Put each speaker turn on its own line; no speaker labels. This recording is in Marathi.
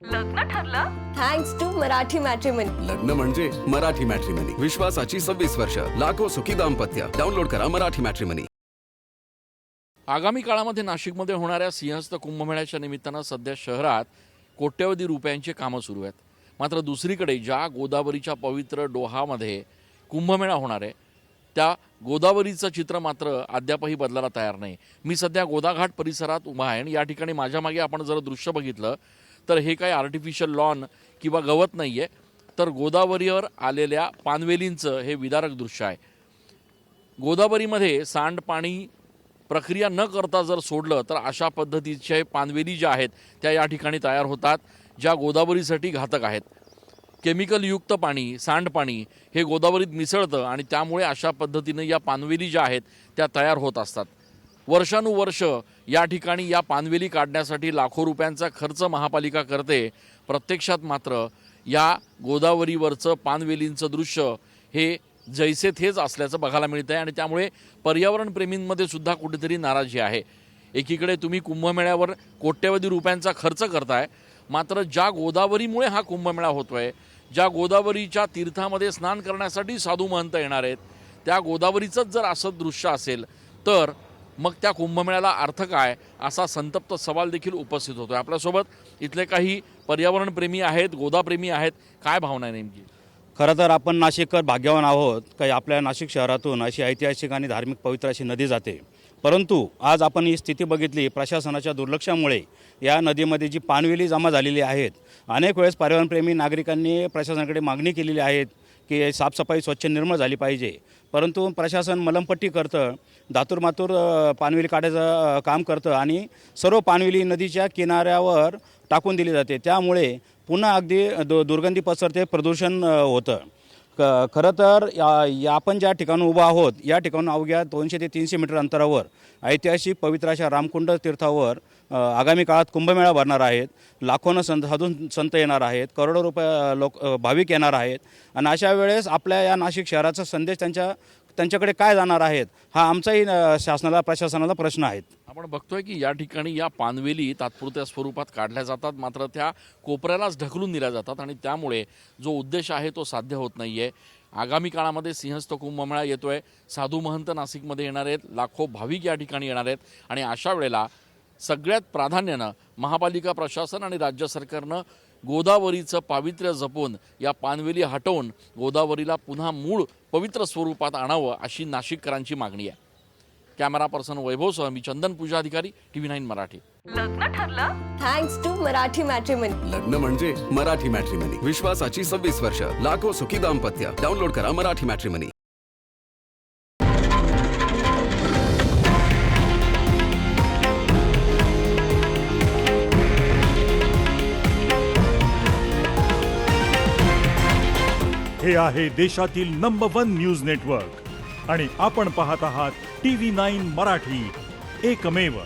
लग्न ठरलं थँक्स टू मराठी मॅट्रिमनी।
लग्न म्हणजे मराठी मॅट्रिमनी, विश्वासाची 26 वर्ष, लाखो सुखी दाम्पत्य। डाउनलोड करा मराठी मॅट्रिमनी।
आगामी काळामध्ये नाशिकमध्ये होणाऱ्या सिंहस्थ कुंभमेळ्याच्या निमित्तानं सध्या शहरात कोट्यवधी रुपयांची कामं सुरू आहेत। मात्र दुसरीकडे ज्या गोदावरीच्या पवित्र डोहामध्ये कुंभमेळा होणार आहे त्या गोदावरीचं चित्र मात्र अद्यापही बदलायला तयार नाही। मी सध्या गोदाघाट परिसरात उभा आहे आणि या ठिकाणी माझ्या मागे आपण जर दृश्य बघितलं तर हे काही आर्टिफिशियल लॉन किंवा गवत नाही आहे, तर गोदावरीवर आलेल्या पानवेलींचं हे विदारक दृश्य आहे। गोदावरीमध्ये सांडपाणी प्रक्रिया न करता जर सोडलं तर अशा पद्धतीचे पानवेली ज्या आहेत त्या या ठिकाणी तयार होतात, ज्या गोदावरीसाठी घातक आहेत। केमिकलयुक्त पाणी, सांडपाणी हे गोदावरीत मिसळतं आणि त्यामुळे अशा पद्धतीनं या पानवेली ज्या आहेत त्या तयार होत असतात। वर्षानुवर्ष या ठिकाणी या पानवेली काढण्यासाठी लाखो रुपयांचा खर्च महापालिका करते। प्रत्यक्षात मात्र या गोदावरीवरचं पानवेलींचं दृश्य हे जैसे थेच असल्याचं बघायला मिळतं आहे आणि त्यामुळे पर्यावरण प्रेमींमध्ये सुद्धा कुठेतरी नाराजी आहे। एकीकडे तुम्ही कुंभमेळ्यावर कोट्यवधी रुपयांचा खर्च करताय, मात्र ज्या गोदावरीमुळे हा कुंभमेळा होतोय, ज्या गोदावरीच्या तीर्थामध्ये स्नान करण्यासाठी साधू महंत येणार आहेत, त्या गोदावरीचंच जर असं दृश्य असेल तर मग त्या कुंभमेळ्याला अर्थ काय, असा संतप्त सवाल देखील उपस्थित होतोय। आपल्यासोबत इथले काही पर्यावरणप्रेमी आहेत, गोदाप्रेमी आहेत, काय भावना आहे नेमकी?
खरं तर आपण नाशिककर भाग्यवान आहोत काही आपल्या नाशिक शहरातून अशी ऐतिहासिक आणि धार्मिक पवित्र अशी नदी जाते। परंतु आज आपण ही स्थिती बघितली, प्रशासनाच्या दुर्लक्षामुळे या नदीमध्ये जी पानवेली जमा झालेली आहेत, अनेक वेळेस पर्यावरणप्रेमी नागरिकांनी प्रशासनाकडे मागणी केलेली आहेत की साफसफाई स्वच्छ निर्मळ झाली पाहिजे, परंतु प्रशासन मलमपट्टी करतं, दातूरमातूर पानवेली काढायचं काम करतं आणि सर्व पानवेली नदीच्या किनाऱ्यावर टाकून दिली जाते। त्यामुळे पुन्हा अगदी दुर्गंधी पसरते, प्रदूषण होतं। खरं तर आपण ज्या ठिकाणी उभा आहोत या ठिकाणून अवघ्या 200 ते 300 मीटर अंतरावर ऐतिहासिक पवित्र अशा रामकुंड तीर्थावर आगामी काळात कुंभमेळा भरणार आहेत। लाखोनं संत येणार आहेत, करोडो रुपये भाविक येणार आहेत आणि अशा वेळेस आपल्या या नाशिक शहराचा संदेश त्यांच्याकडे काय जाणार आहेत, हा आमचाही शासनाला प्रशासनाला प्रश्न आहेत।
आपण बघतोय की या ठिकाणी या पानवेली तात्पुरत्या स्वरूपात काढल्या जातात, मात्र त्या कोपऱ्यालाच ढकलून दिल्या जातात आणि त्यामुळे जो उद्देश आहे तो साध्य होत नाही आहे। आगामी काळामध्ये सिंहस्थ कुंभमेळा येतोय, साधू महंत नाशिकमध्ये येणार आहेत, लाखो भाविक या ठिकाणी येणार आहेत आणि अशा वेळेला सगळ्यात प्राधान्यानं महापालिका प्रशासन आणि राज्य सरकारनं गोदावरीचं पावित्र्य जपून या पानवेली हटवून गोदावरीला पुन्हा मूळ पवित्र स्वरूपात आणावं अशी नाशिककरांची मागणी आहे। कॅमेरा पर्सन वैभवसह मी चंदन पूजा अधिकारी, TV9 मराठी।
लग्न ठरलं थँक्स टू मराठी मॅट्रिमनी।
लग्न म्हणजे मराठी मॅट्रिमनी, विश्वासाची 26 वर्ष, लाखो सुखी दाम्पत्य। डाउनलोड करा मराठी मॅट्रिमनी।
हे आहे देशातील नंबर 1 न्यूज नेटवर्क आणि आपण पाहत आहात TV9 मराठी, एकमेव।